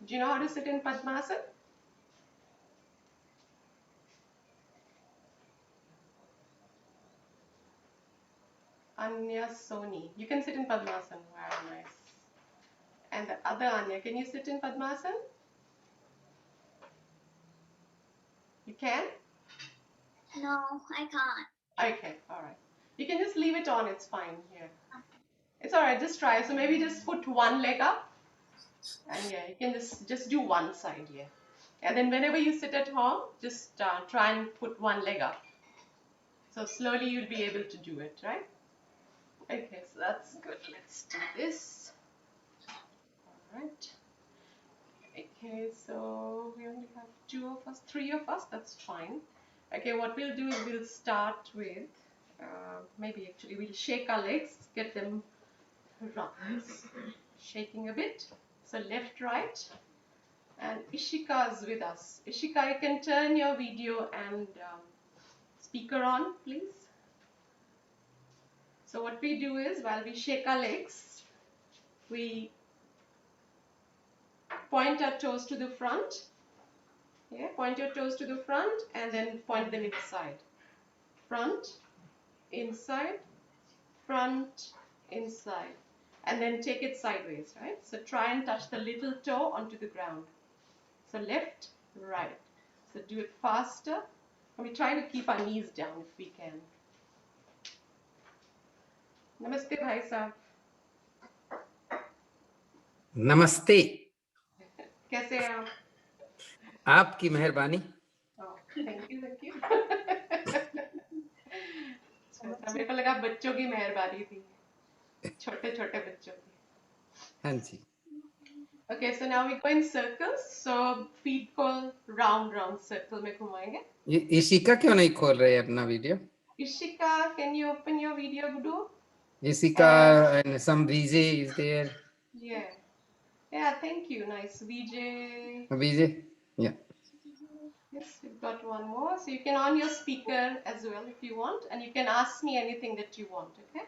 Do you know how to sit in Padmasana? Anya Soni. You can sit in Padmasana. Very nice. And the other Anya, can you sit in Padmasana? You can? No, I can't. Okay, alright. You can just leave it on, it's fine here. It's alright, just try. So maybe just put one leg up. And yeah, you can just do one side here. And then whenever you sit at home, just try and put one leg up. So slowly you'll be able to do it, right? Okay, so that's good. Let's do this. Alright. Okay, so we only have two of us, three of us, that's fine. Okay, what we'll do is we'll start with, maybe actually we'll shake our legs, get them shaking a bit. So left, right, and Ishika's with us. Ishika, you can turn your video and speaker on, please. So what we do is, while we shake our legs, we point our toes to the front. Yeah, point your toes to the front and then point them inside. Front, inside, front, inside. And then take it sideways, right? So try and touch the little toe onto the ground. So left, right. So do it faster. And we try to keep our knees down if we can. Namaste, Bhai Sahab. नमस्ते. कैसे हैं आप? आपकी मेहरबानी. Thank you, thank you. मेरे को लगा बच्चों की मेहरबानी थी, छोटे छोटे बच्चों की. हाँ जी. Okay, so now we go in circles. So feet को round round circle में घुमाएंगे. ये इशिका क्यों नहीं खोल रहे अपना video? Ishika, can you open your video, Gudu? Ishika and some VJ is there. Yeah. Yeah, thank you. Nice. VJ. VJ, yeah. Yes, we've got one more. So you can on your speaker as well if you want, and you can ask me anything that you want, okay?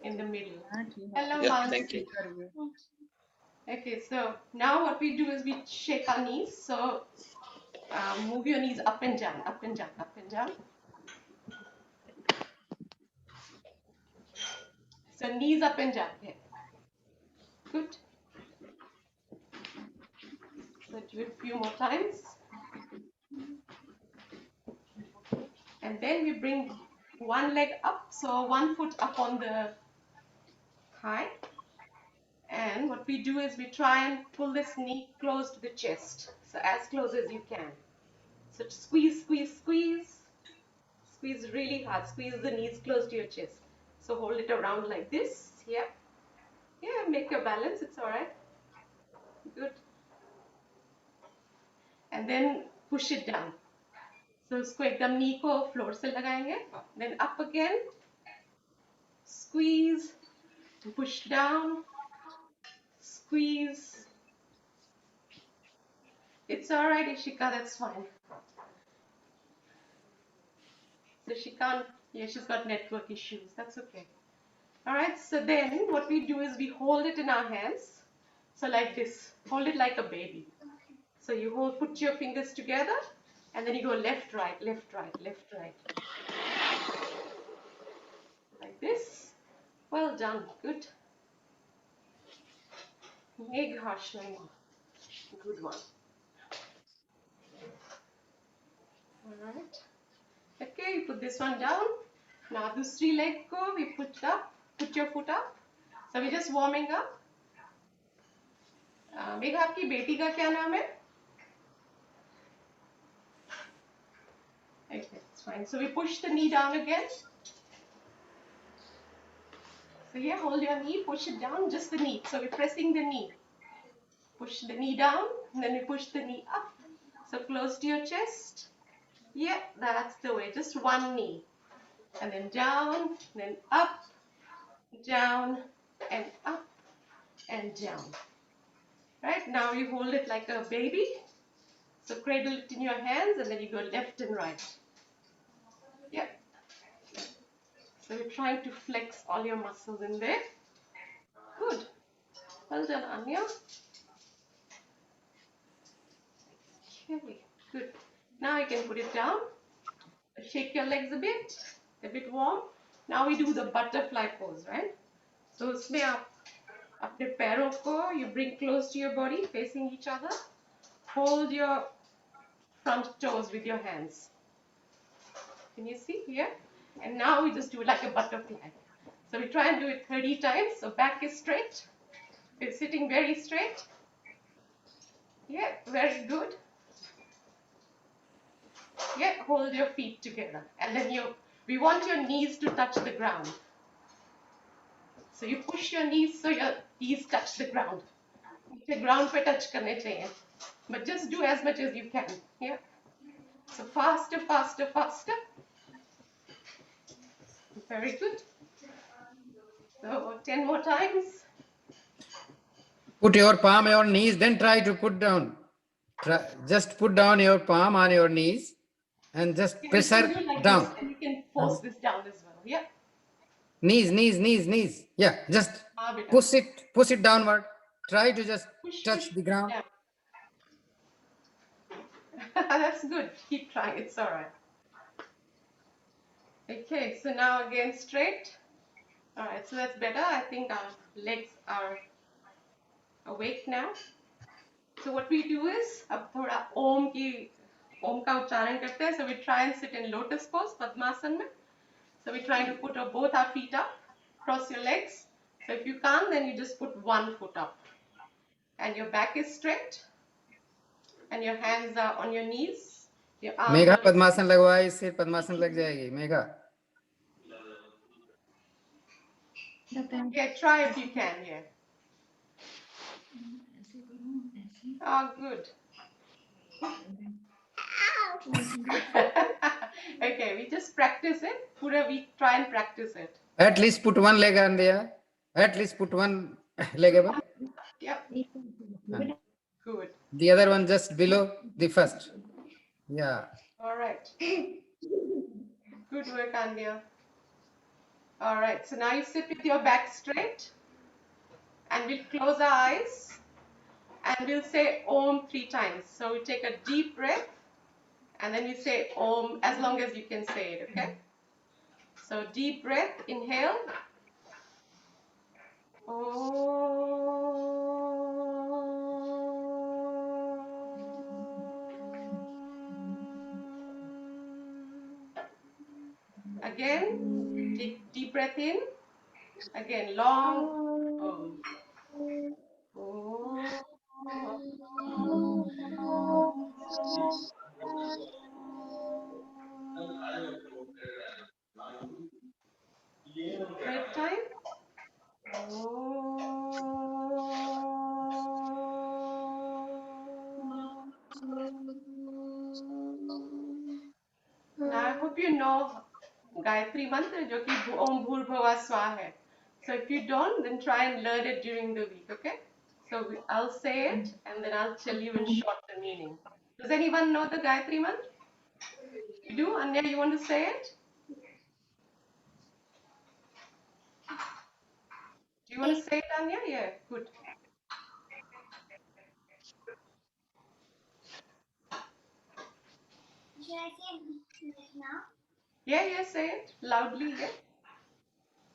In the middle. Hello, Yeah, thank you. Okay, so now what we do is we shake our knees. So move your knees up and down, up and down, up and down. So knees up and down. Yeah. Good. So do it a few more times. And then we bring one leg up, so one foot up on the thigh. And what we do is we try and pull this knee close to the chest. So as close as you can. So squeeze, squeeze, squeeze. Squeeze really hard. Squeeze the knees close to your chest. So hold it around like this. Yeah. Yeah, make your balance. It's alright. Good. And then push it down. So इसको एकदम knee को floor से लगाएंगे. Then up again. Squeeze. Push down. Squeeze. It's alright, Ishika, that's fine. So she can't, yeah, she's got network issues. That's okay. Alright, so then what we do is we hold it in our hands. So like this, hold it like a baby. So you hold, put your fingers together, and then you go left, right, left, right, left, right. Like this. Well done, good. Megha. Good one. Alright. Okay, you put this one down. Now dusri leg ko we put up, put your foot up. So we're just warming up. Megha आपकी बेटी का क्या नाम है? Okay, it's fine. So we push the knee down again. So yeah, hold your knee, push it down, just the knee. So we're pressing the knee. Push the knee down, and then we push the knee up. So close to your chest. Yeah, that's the way. Just one knee. And then down, then up, down, and up, and down. Right, now you hold it like a baby. So cradle it in your hands, and then you go left and right. Yeah. So you're trying to flex all your muscles in there. Good. Well done, Anya. Okay, good. Now you can put it down. Shake your legs a bit warm. Now we do the butterfly pose, right? So उसमें आप अपने पैरों को you bring close to your body, facing each other. Hold your front toes with your hands. Can you see here? And now we just do like a butterfly. So we try and do it 30 times. So back is straight. We're sitting very straight. Yeah, very good. Yeah, hold your feet together. And then we want your knees to touch the ground. So you push your knees so your knees touch the ground. The ground पे touch करने चाहिए. But just do as much as you can. Yeah. So faster, faster, faster. Very good. So 10 more times. Put your palm on your knees, then try to put down. Just put down your palm on your knees and just pressure like down. This, and you can force this down as well. Yeah. Knees. Yeah, just push it downward. Try to just touch the ground. Yeah. That's good. Keep trying. It's all right. Okay, so now again straight. All right, so that's better. I think our legs are awake now. So what we do is अब थोड़ा ओम का उच्चारण करते हैं. So we try and sit in lotus pose, Padmasana में. So we try to put both our feet up, cross your legs. So if you can't, then you just put one foot up. And your back is straight. And your hands are on your knees. Your arms Megha पद्मासन लगवा, इससे पद्मासन लग जाएगी. Megha. Yeah, try if you can, yeah. Oh, good. Okay, we just practice it. We try and practice it. At least put one leg on there. At least put one leg above. Yep. Good. The other one just below the first. Yeah. All right. Good work, Andya. All right, so now you sit with your back straight. And we'll close our eyes. And we'll say Om 3 times. So we take a deep breath. And then you say Om as long as you can say it, okay? So deep breath, inhale. Again, take deep breath in. Again, long. Third time. Now I hope you know Gayatri Mantra, जो कि Om Bhurbhuva Swaha है. So if you don't, then try and learn it during the week, okay? So I'll say it and then I'll tell you in short the meaning. Does anyone know the Gayatri Mantra? You do? Anya, you want to say it? Do you want to say it, Anya? Yeah, good. Should I say it now? Yeah, say it loudly, yeah.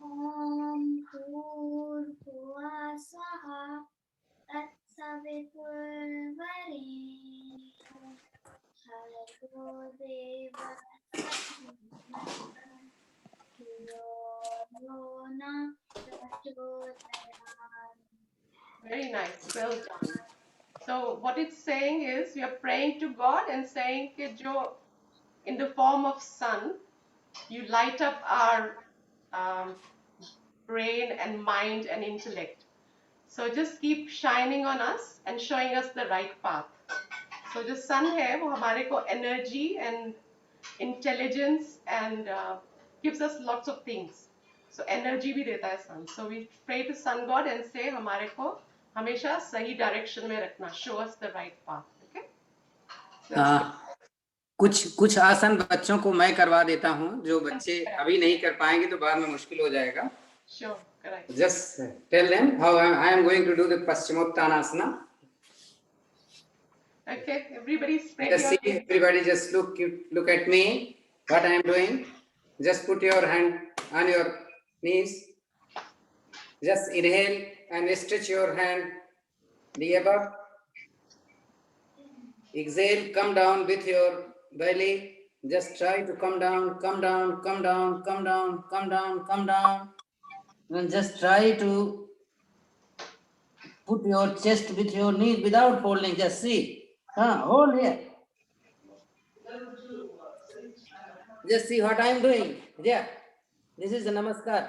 Om Bhurbhuva Swaha Tatsavitурvarenyam Bhargo Devasya Dhiyo Yona Prachodayat. Very nice, well done. So what it's saying is we are praying to God and saying कि जो in the form of sun, you light up our brain and mind and intellect. So just keep shining on us and showing us the right path. So जो sun है वो हमारे को energy and intelligence and gives us lots of things. So energy भी देता है sun. So we pray to sun god and say हमारे को हमेशा सही डायरेक्शन में रखना. Show us the right path. Okay? कुछ आसन बच्चों को मैं करवा देता हूँ, जो बच्चे अभी नहीं कर पाएंगे तो बाद में मुश्किल हो जाएगा. Sure, correct. Just tell them how I am going to do the Paschimottanasana. Okay, everybody spread Just your see, legs. everybody just look at me, what I am doing. Just put your hand on your knees. Just inhale and stretch your hand the above. Exhale, come down with your belly. Just try to come down, come down, come down, come down, come down, come down. And just try to put your chest with your knees without holding. Just see. Hold here. Just see what I am doing. Yeah. This is the namaskar.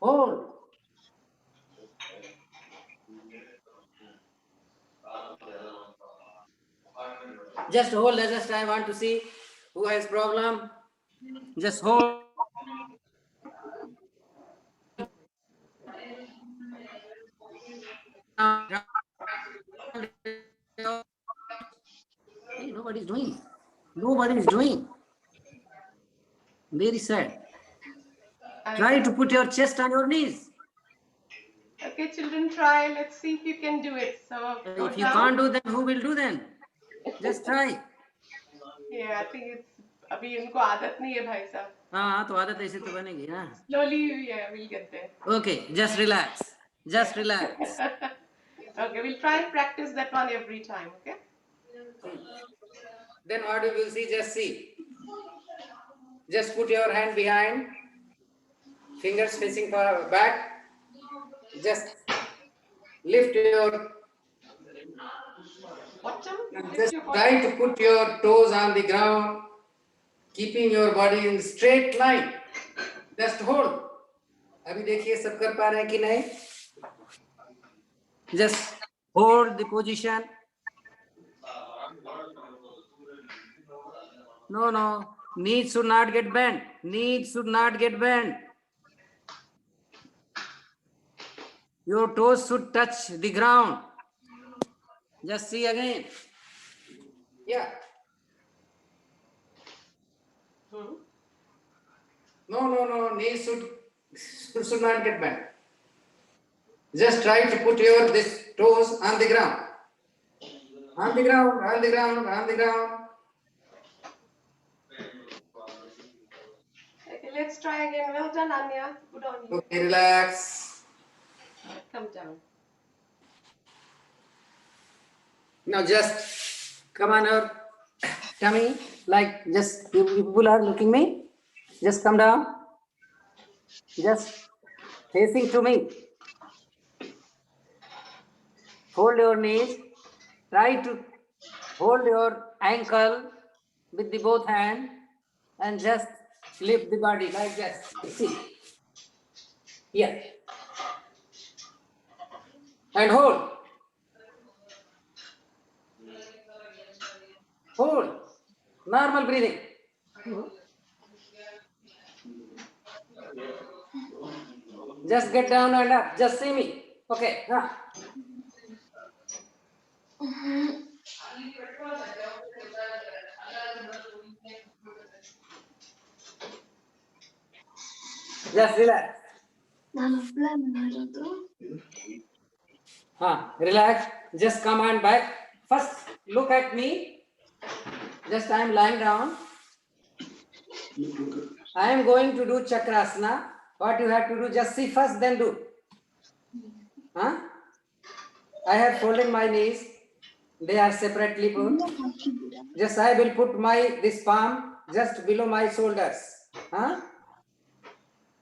Hold. Just hold. Just I want to see who has problem. Just hold. Hey, nobody is doing. Nobody is doing. Very sad. Try to put your chest on your knees. Okay, children, try. Let's see if you can do it. So go If you down. can't do, then who will do then? Just try. Yeah, I think it's अभी इनको आदत नहीं है भाई साहब. हाँ तो आदत ऐसे तो बनेगी ना. Slowly, yeah, we'll get there. Okay, just relax. Just relax. Okay, we'll try and practice that one every time. Okay. Then what you will see? Just see. Just put your hand behind, fingers facing back. Just lift your. Bottom. Just try to put your toes on the ground, keeping your body in straight line. Just hold. अभी देखिए सब कर पा रहे हैं कि नहीं? Just hold the position. No. Knees should not get bent. Knees should not get bent. Your toes should touch the ground. Just see again. Yeah. No. Knees should not get bent. Just try to put your this toes on the ground. On the ground. Okay, let's try again. Well done, Anya. Good on you. Okay, relax. Come down. Now just come on your tummy, like just you people are looking me. Just come down. Just facing to me. Hold your knees. Try to hold your ankle with the both hands and just lift the body like this. See. Here. And hold. Hold. Normal breathing. Just get down and up. Just see me. Okay. Just relax. Relax. Just come on back. First, look at me. Just I am lying down. I am going to do chakrasana. What you have to do, just see first, then do. I have folded my knees. They are separately put. Just I will put this palm just below my shoulders.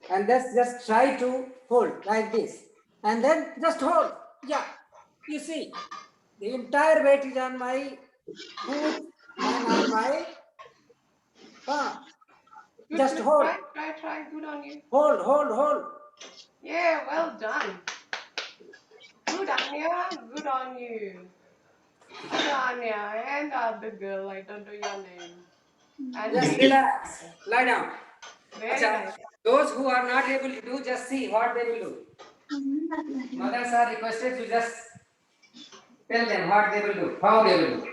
And just try to hold like this. And then just hold. Yeah. You see, the entire weight is on my foot and on my palm. Good, Just good. hold. Try. Good on you. Hold. Yeah, well done. Good, Anya. Good on you. Good, Anya. And the other girl, I don't know your name. And Just relax. Lie down. very nice. Those who are not able to do, just see what they will do. Mothers are requested to just tell them what they will do, how they will do.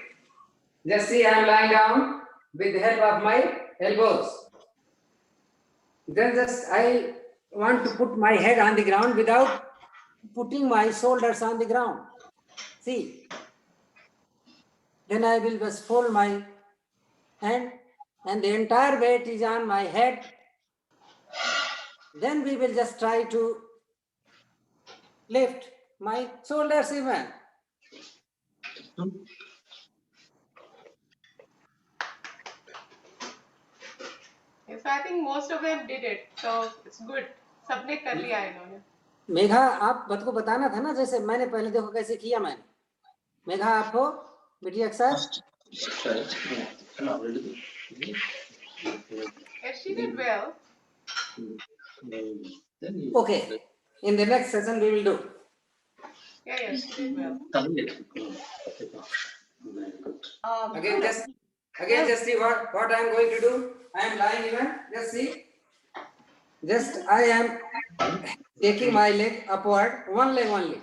Just see, I am lying down with the help of my elbows. Then just I want to put my head on the ground without putting my shoulders on the ground. See. Then I will just fold my hand and the entire weight is on my head. Then we will just try to lift my shoulders even. Yes, I think most of them did it, so it's good. सबने कर लिया है इन्होंने. मेघा आप को बताना था ना, जैसे मैंने पहले देखो कैसे किया मैंने. मेघा आप हो बिटिया के साथ. Yes, she did well. Okay, in the next session we will do. Yeah, she did well. Again just see what I am going to do. I am lying even. Just see. Just I am taking my leg upward, one leg only.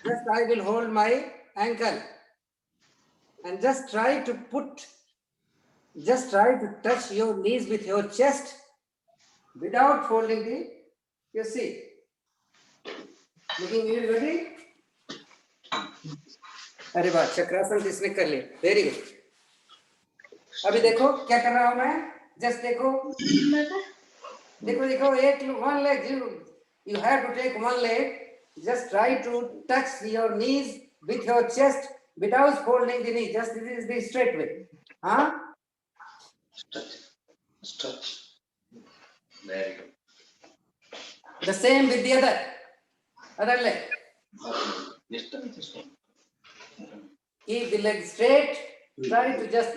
Just I will hold my ankle and just try to touch your knees with your chest without folding the. You see. Looking you ready? अरे वाह, चक्रासन किसने कर लिया. Very good. अभी देखो क्या कर रहा हूं मैं. जस्ट देखो एक one leg you have to take one leg. Just try to touch your knees with your chest without folding the knee. Just this is the straight way. Stretch. Very good. The same with the other leg. Keep the leg straight. Try to just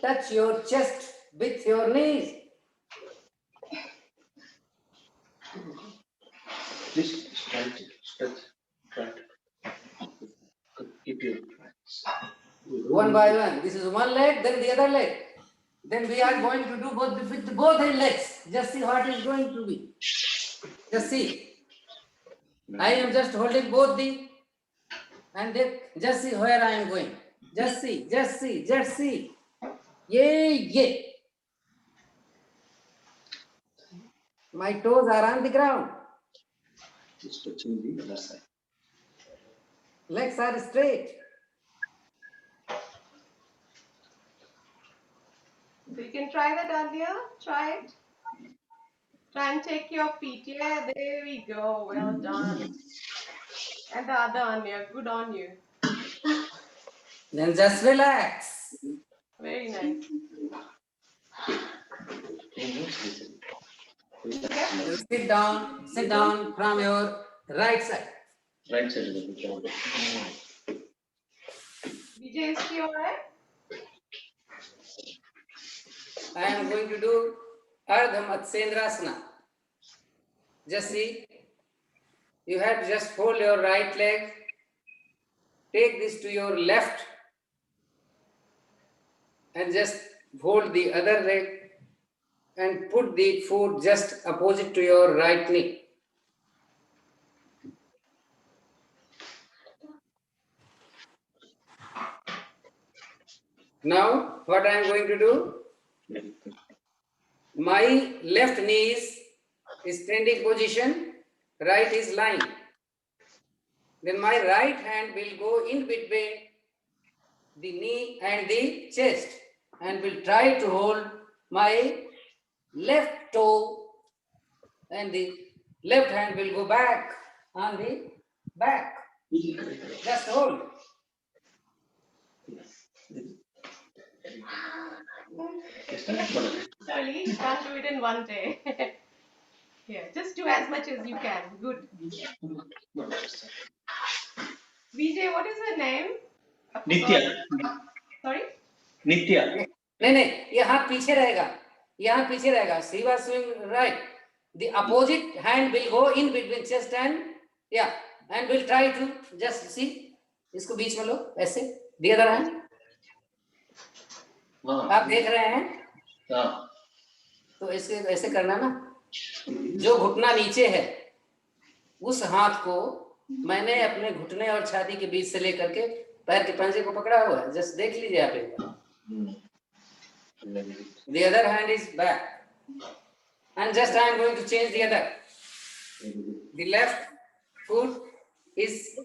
touch your chest with your knees. Please stretch. Keep your one by one. This is one leg, then the other leg. Then we are going to do both legs. Just see what is going to be. Just see. I am just holding both the, and then just see where I am going. Just see. Yeah. My toes are on the ground. Just touching the other side. Legs are straight. So you can try that, Alia. Try it. Try and take your feet. Yeah, there we go. Well done. And the other Anya. Good on you. Then just relax. Very nice. Sit down from your right side. Right side of the shoulder. Vijay, is she alright? I am going to do Ardha Matsyendrasana. Just see, you have to just fold your right leg, take this to your left, and just fold the other leg and put the foot just opposite to your right knee. Now, what I am going to do? My left knee is standing position, right is lying. Then my right hand will go in between the knee and the chest and will try to hold my left toe, and the left hand will go back on the back. Just hold. Surely you can't do it in one day. Yeah, just do as much as you can. Good. Vijay, what is her name? Nitya. Sorry? Nitya. नहीं, ये हाथ पीछे रहेगा. She was swing right. The opposite hand will go in between chest and will try to just see. इसको बीच में लो ऐसे. The other hand. आप देख रहे हैं? तो ऐसे करना ना. जो घुटना नीचे है, उस हाथ को मैंने अपने घुटने और छाती के बीच से लेकर के पैर के पंजे को पकड़ा हुआ है. जस्ट देख लीजिए आप एक बार. The other hand is back, and just I am going to change the other. The left foot is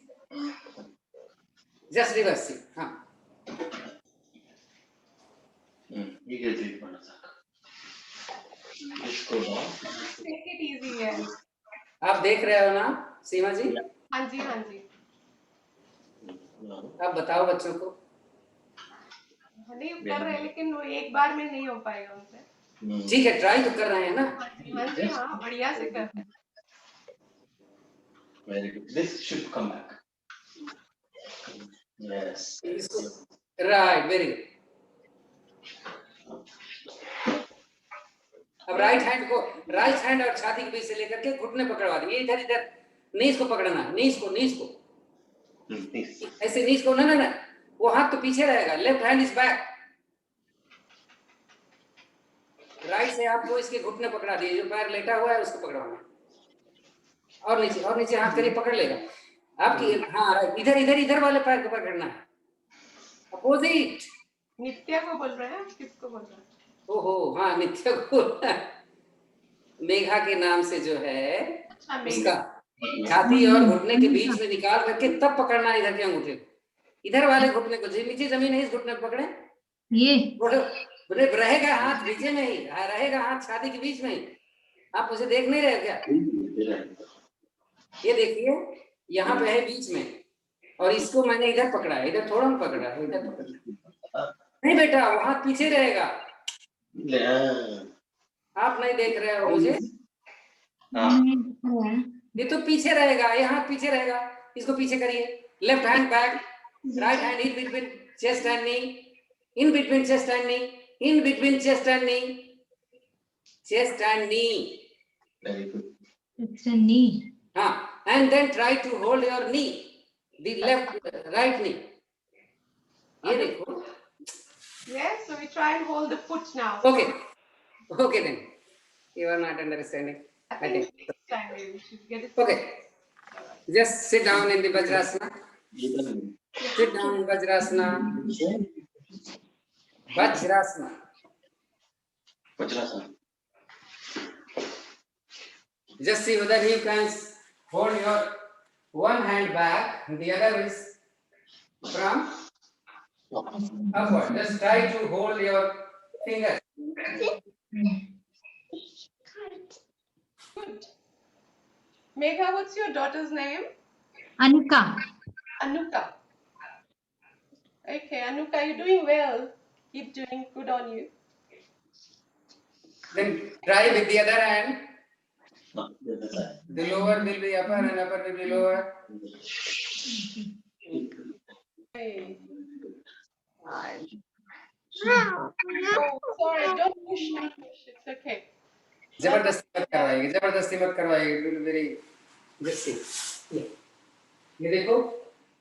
Just reverse. हाँ. ಈಗ ಟ್ರೀಟ್ ಮಾಡೋಣ ಸಾಕು. इसको Take it easy, yeah. आप देख रहे हो ना सीमा जी? हाँ जी, हाँ जी. आप बताओ बच्चों को. नहीं कर रहे हैं, लेकिन वो एक बार में नहीं हो पाएगा उनसे. ठीक है, ट्राई तो कर रहे हैं ना. हाँ जी, हाँ, बढ़िया से कर रहे हैं. Very good. This should come back. Yes. Right, very good. अब राइट हैंड और छाती के बीच से लेकर के घुटने पकड़वा देंगे. इधर इधर नीज को पकड़ना, नीज को ऐसे नीज को. ना वो हाथ तो पीछे रहेगा. Left hand is back. Right से आपको इसके घुटने पकड़ा दिए. जो पैर लेटा हुआ है उसको पकड़वाना. और नीचे हाथ करिए, पकड़ लेगा आपकी. हाँ राइट. इधर वाले पैर को पकड़ना है. अपोजिट. नित्या को बोल रहे हैं, किसको बोल रहे हैं? ओहो, हाँ, नित्या को. मेघा के नाम से जो है उसका छाती और घुटने के बीच में निकाल करके तब पकड़ना है इधर के अंगूठे को. इधर वाले घुटने को, नीचे जमीन है, इस घुटने को पकड़े. ये रहेगा हाथ नीचे में ही, रहेगा हाथ छाती के बीच में ही. आप उसे देख नहीं रहे क्या? ये देखिए, यहाँ पे है बीच में, और इसको मैंने इधर पकड़ा है. इधर थोड़ा पकड़ा है, इधर पकड़ा नहीं बेटा, वो हाथ पीछे रहेगा. आप नहीं देख रहे हो मुझे? ये तो पीछे रहेगा, ये हाथ पीछे रहेगा. इसको पीछे करिए. Left hand back, right hand in between chest and knee, in between chest and knee, in between chest and knee, chest and knee. It's a knee. हाँ, and then try to hold your knee, the right knee. ये देखो. Yes, so we try and hold the foot now. Okay then. You are not understanding. I think next time we should get it. Okay. Just sit down in the Vajrasana. Sit down in Vajrasana. Vajrasana. Just see whether you can hold your one hand back, and the other is from upward. Just try to hold your fingers. Good. Megha, what's your daughter's name? Anuka. Anuka. Okay, Anuka, you're doing well. Keep doing good on you. Then try with the other hand. The lower will be upper and upper will be lower. Hey. Oh, sorry, don't push. It's okay. जबरदस्ती मत करवाइए. Very just see. ये देखो,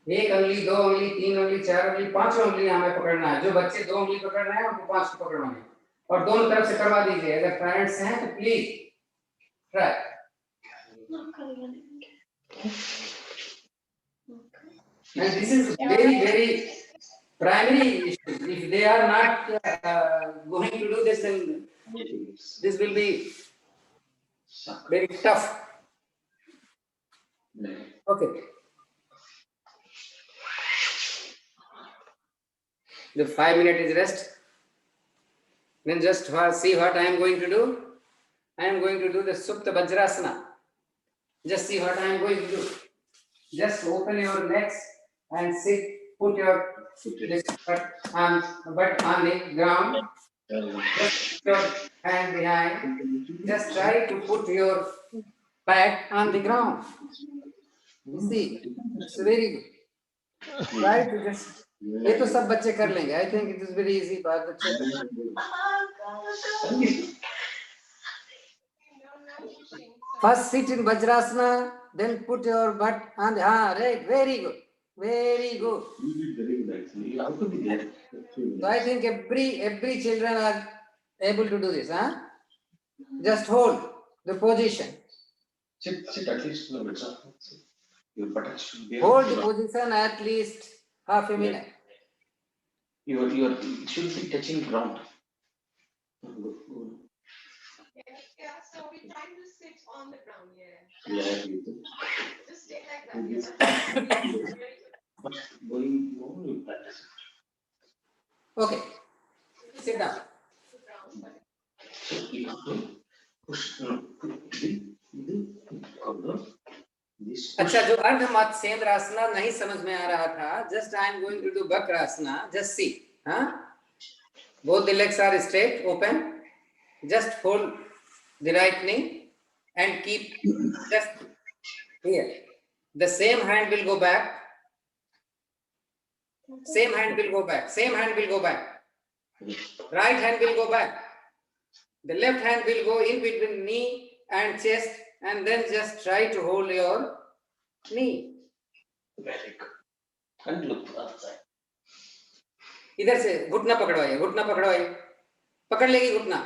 एक अंगली, दो अंगली, तीन अंगली, चार अंगली, पांचों अंगली हमें पकड़ना है. जो बच्चे दो अंगली पकड़ रहे हैं उनको पांच को पकड़ना है. और दोनों तरफ से करवा दीजिए. अगर पेरेंट्स हैं तो please try. And this is very primary issue. If they are not going to do this, then this will be very tough. Okay. The 5 minute is rest. Then just see what I am going to do. I am going to do the Supta Vajrasana. Just see what I am going to do. Just open your legs and sit. Put your butt on the ground. Just put your hand behind. Just try to put your back on the ground. You see, it's very good. Try to just. ये तो सब बच्चे कर लेंगे. I think it is very easy. बात बच्चे first sit in Vajrasana, then put your butt on the. Right. Very good. Very good. You have to be there. So I think every children are able to do this. Just hold the position. Sit at least a bit. Your buttocks should be. Hold the position at least half a minute. Your it should be touching ground. Yeah, so we're trying to sit on the ground. Yeah. Just stay like that. Going practice. Okay, sit down. So you have to push. This push. अच्छा, जो अर्ध मत्स्येंद्रासना नहीं समझ में आ रहा था, just I am going to do Vakrasana. Just see, huh? Both the legs are straight, open. Just hold the right knee and keep just here. The same hand will go back. Same hand will go back. Same hand will go back. Right hand will go back. The left hand will go in between knee and chest, and then just try to hold your knee. Very good. And look to the other side. इधर से घुटना पकड़वाइए, घुटना पकड़वाइए, पकड़ लेगी घुटना।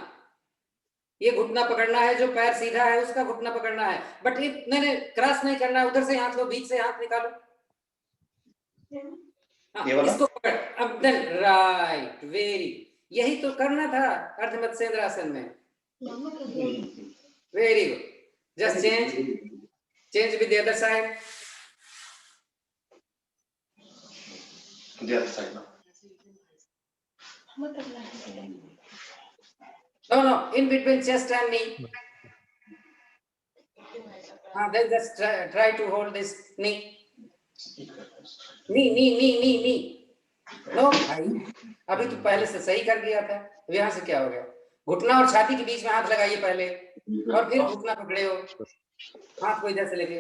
ये घुटना पकड़ना है, जो पैर सीधा है उसका घुटना पकड़ना है, बट नहीं क्रॉस नहीं करना है। उधर से हाथ लो, बीच से हाथ निकालो। इसको पकड़, अब देन राइट, वेरी, यही तो करना था अर्ध मत्स्येंद्रासन में। Very good, just change with the other side. The other side now. No, in between chest and knee. Then just try to hold this knee. Knee. No, भाई, अभी तो पहले से सही कर लिया था। अब यहाँ से क्या हो गया? घुटना और छाती के बीच में हाथ लगाइए पहले, और फिर घुटना पकड़े हो, हाथ को इधर से लेके,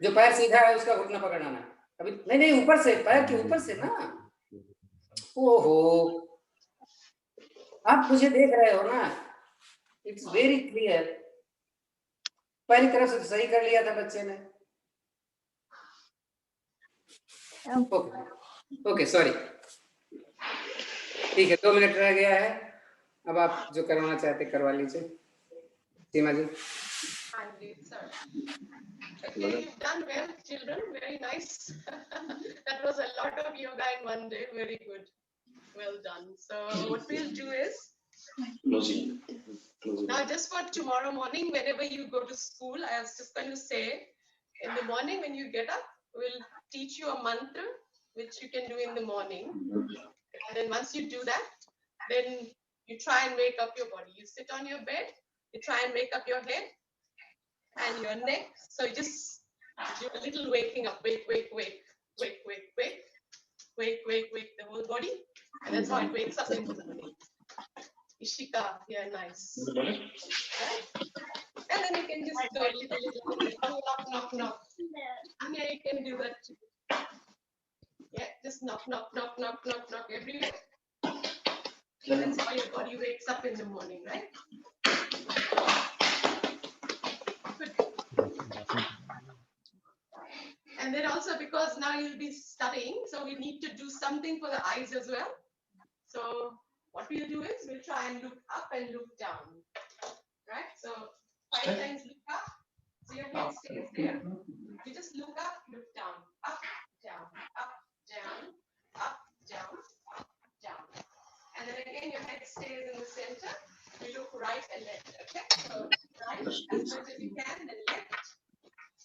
जो पैर सीधा है उसका घुटना पकड़ना ना। अभी नहीं, ऊपर से, पैर के ऊपर से ना। ओहो, आप मुझे देख रहे हो ना? It's very clear. पहली तरफ से तो सही कर लिया था बच्चे ने। ओके, सॉरी, ठीक है, 2 मिनट रह गया है। अब आप जो करवाना चाहते करवा लीजिए, सीमा जी। Okay, you've done well, children. Very nice. That was a lot of yoga in one day. Very good. Well done. So what we'll do is Closing. now, just for tomorrow morning, whenever you go to school, I was just going to say, in the morning when you get up, we'll teach you a mantra which you can do in the morning. And then once you do that, then you try and wake up your body. You sit on your bed, you try and wake up your head and your neck. So you just do a little waking up, wake, the whole body. And that's how it wakes up in the morning. Ishika, yeah, nice. Right? And then you can just go a little, knock. And yeah, you can do that too. Yeah, just knock everywhere. That's how your body wakes up in the morning, right? Good. And then also, because now you'll be studying, so we need to do something for the eyes as well. So what we'll do is we'll try and look up and look down, right? So 5 times look up, so your head stays there. You just look up, look down, up, down, up, down, up, down, up, down. And then again, your head stays in the center. You look right and left, okay? So right as much as you can, then left,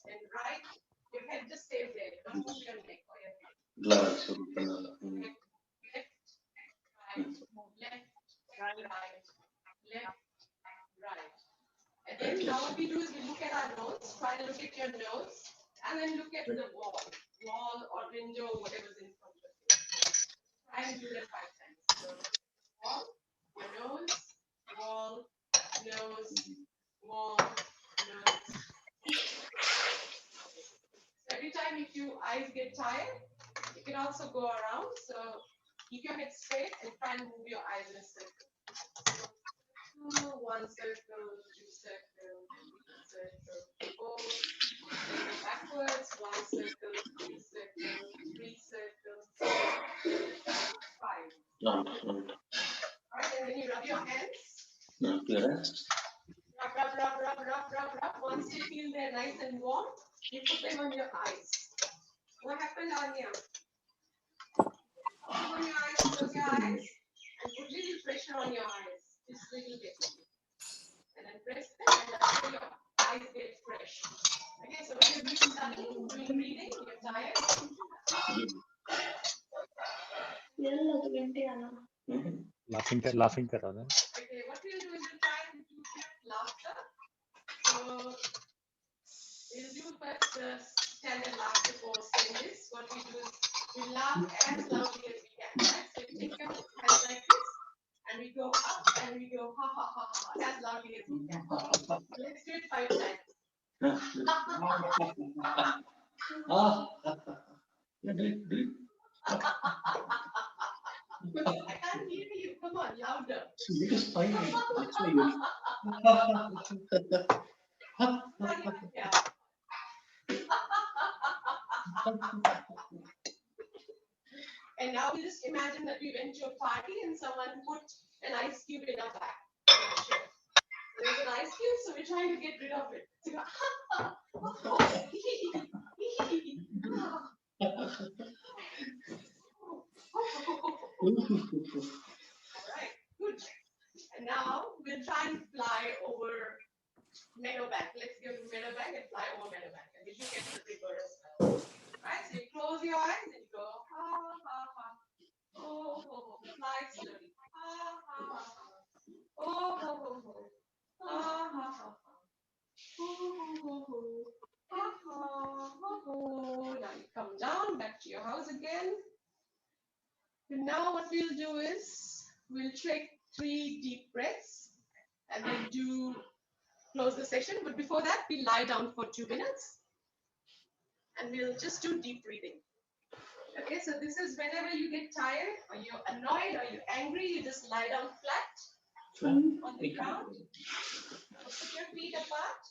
then right. Your head just stays there. Don't move your neck or your head. Left, right. And then now what we do is we look at our nose, try to look at your nose, and then look at the wall or window, whatever's in front of you. Try and do that 5 times. So wall, your nose, wall, nose, wall, nose. So every time if your eyes get tired, you can also go around. So keep your head straight and try and move your eyes in a circle. So 1 circle, 2 circle, 3 circle, 4. Then go backwards, 1 circle, 2 circle, 3 circles, 5. Alright, and then you rub your hands. Rub. Once you feel they're nice and warm, you put them on your eyes. What happened, Anya? Open your eyes, close your eyes, and put little pressure on your eyes. Just a little bit. And then press them, and that's how your eyes get fresh. Okay, so when you're doing studying, doing reading, you're tired. laughing कर रहा था. Okay, what we'll do is we'll try and do laughter. So we'll do first stand and laugh before saying this. What we do is we laugh as loudly as we can. Right? So we take your hands like this and we go up and we go ha ha ha ha as loudly as we can. Let's do it 5 times. Do it. I can't hear you. Come on, louder. It is fine. That's why Yeah. And now we just imagine that we went to a party and someone put an ice cube in our bag. Sure. There's an ice cube, so we're trying to get rid of it. So Alright, good. And now we'll try and fly over Meadowbank. Let's go to Meadowbank and fly over Meadowbank. And we should get the river as well. Right? So you close your eyes and you go ha ha ha. Oh ho ho. Fly slowly. Ha ha ha. Oh ho ho ho. Ha ha ha. Oh ho ho ho. Ha ha ho ho. Now you come down back to your house again. And now what we'll do is we'll take 3 deep breaths and then close the session. But before that, we lie down for 2 minutes and we'll just do deep breathing. Okay, so this is whenever you get tired or you're annoyed or you're angry, you just lie down flat on the ground. Put your feet apart.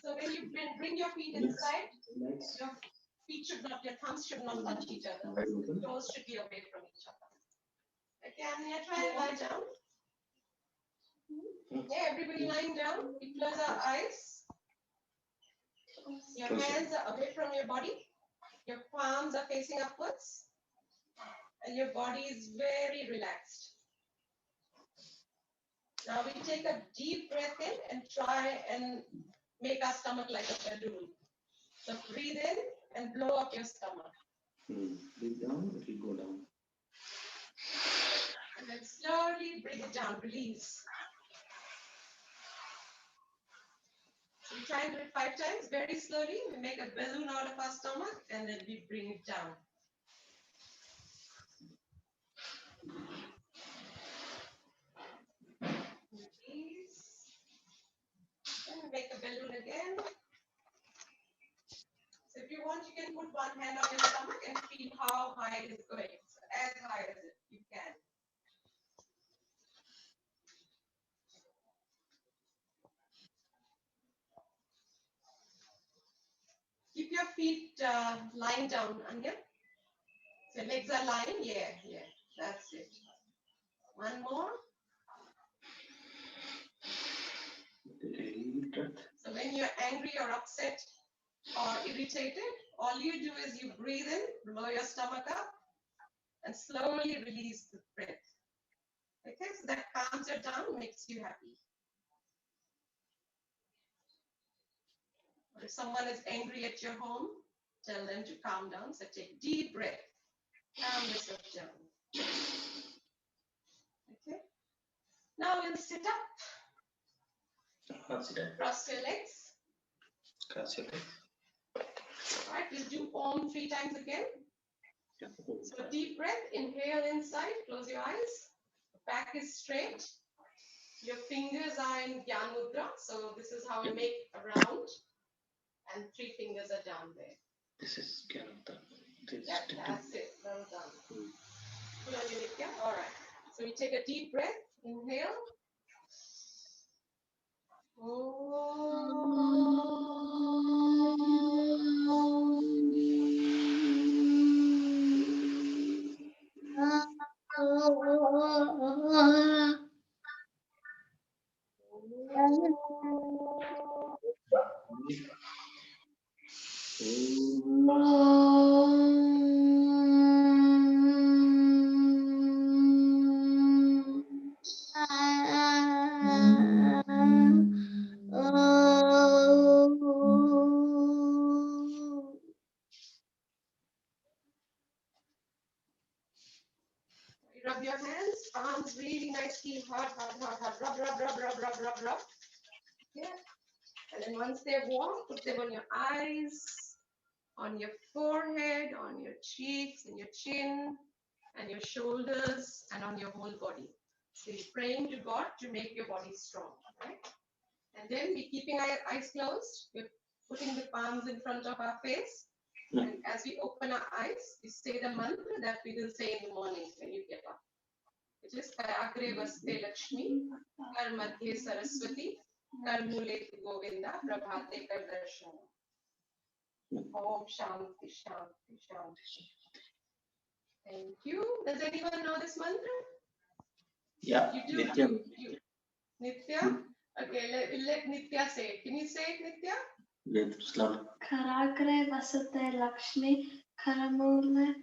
So when you bring your feet inside, your thumbs should not touch each other. The toes should be away from each other. Okay, and now try and lie down. Yeah, everybody lying down. We close our eyes. Your hands are away from your body. Your palms are facing upwards. And your body is very relaxed. Now we take a deep breath in and try and make our stomach like a balloon. So breathe in and blow up your stomach. Breathe down, it will go down. And then slowly bring it down, release. So we try and do it 5 times, very slowly. We make a balloon out of our stomach and then we bring it down. Release. And make a balloon again. So if you want, you can put one hand on your stomach and feel how high it is going. So as high as you can. Keep your feet lying down, Anya. So legs are lying. Yeah, that's it. One more. So when you're angry or upset or irritated, all you do is you breathe in, blow your stomach up, and slowly release the breath. Okay, so that calms you down, makes you happy. Or if someone is angry at your home, tell them to calm down. So take deep breath, calm yourself down. Okay. Now we'll sit up. Sit up. Cross your legs. Cross your legs. All right, we'll do Om 3 times again. So deep breath, inhale inside, close your eyes. Back is straight. Your fingers are in Gyan Mudra. So this is how we make a round. And 3 fingers are down there. This is Gyan Mudra. That's it. Well done. All right. So we take a deep breath. Inhale. Rub your hands. palms really nicely hot. Rub, rub, rub, rub, rub, rub, rub. Yeah. And then once they're warm, put them on your eyes, on your forehead, on your cheeks, and your chin, and your shoulders, and on your whole body. So you're praying to God to make your body strong, right? And then we're keeping our eyes closed. We're putting the palms in front of our face. And as we open our eyes, we say the mantra that we will say in the morning when you get up. Which is Karagre Vaste Lakshmi, Kar Madhye Saraswati, Kar Mule Govinda, Prabhate Kar Darshana. Om Shanti Shanti Shanti. Thank you. Does anyone know this mantra? Yeah, You do? Nitya. You. Nitya? Okay, let Nitya say it. Can you say it, Nitya? Yeah, slow. Karagre Vasate Lakshmi Karamule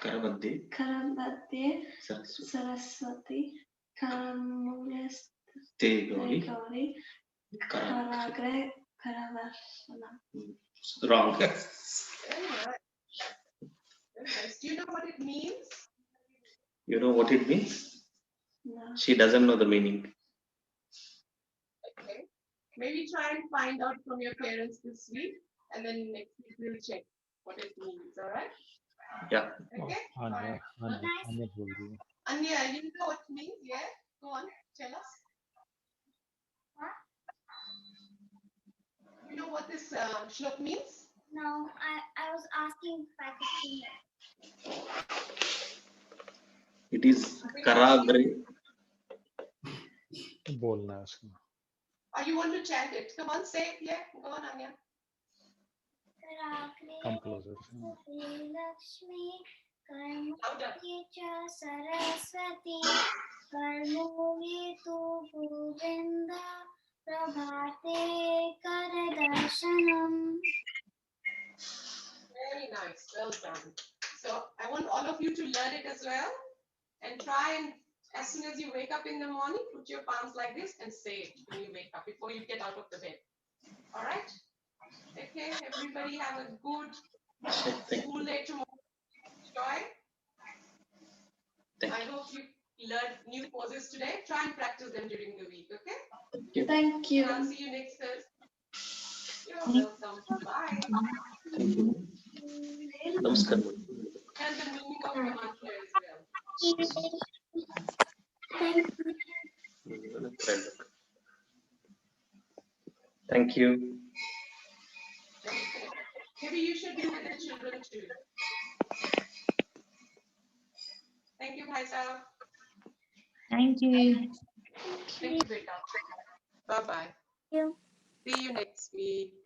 Karavadde. Karabadye Saraswati. Saraswati Karamule Te Gauri. Gauri Karagre Karavarshana. Wrong. Very nice. Very nice. Do you know what it means? You know what it means? No. She doesn't know the meaning. Okay. Maybe try and find out from your parents this week, and then next week we'll check what it means. All right? Yeah. Okay. All right. Nice. Anya, you know what it means? Yeah. Go on. Tell us. What? You know what this shlok means? No, I was asking if I could sing it. It is Karagre. बोलना है उसको Or you want to chant it? Come on, say it. Yeah. Go on, Anya. come closer Lakshmi Louder. Karmati Saraswati Karmuli Tu Govinda Prabhate Karadarshanam. Very nice. Well done. So I want all of you to learn it as well, and try and as soon as you wake up in the morning, put your palms like this and say it when you wake up before you get out of the bed. All right? Okay, everybody have a good school day tomorrow. Enjoy. Thank I hope you learned new poses today. Try and practice them during the week, okay? Thank you. I'll see you next Thursday. You're welcome. Bye. Thank you. Namaskar. And the meaning of the mantra as well. Thank you. Maybe you should do with the children too. Thank you, Bhai Sahab. Thank you. Thank you, Beta. Bye-bye. you. See you next week.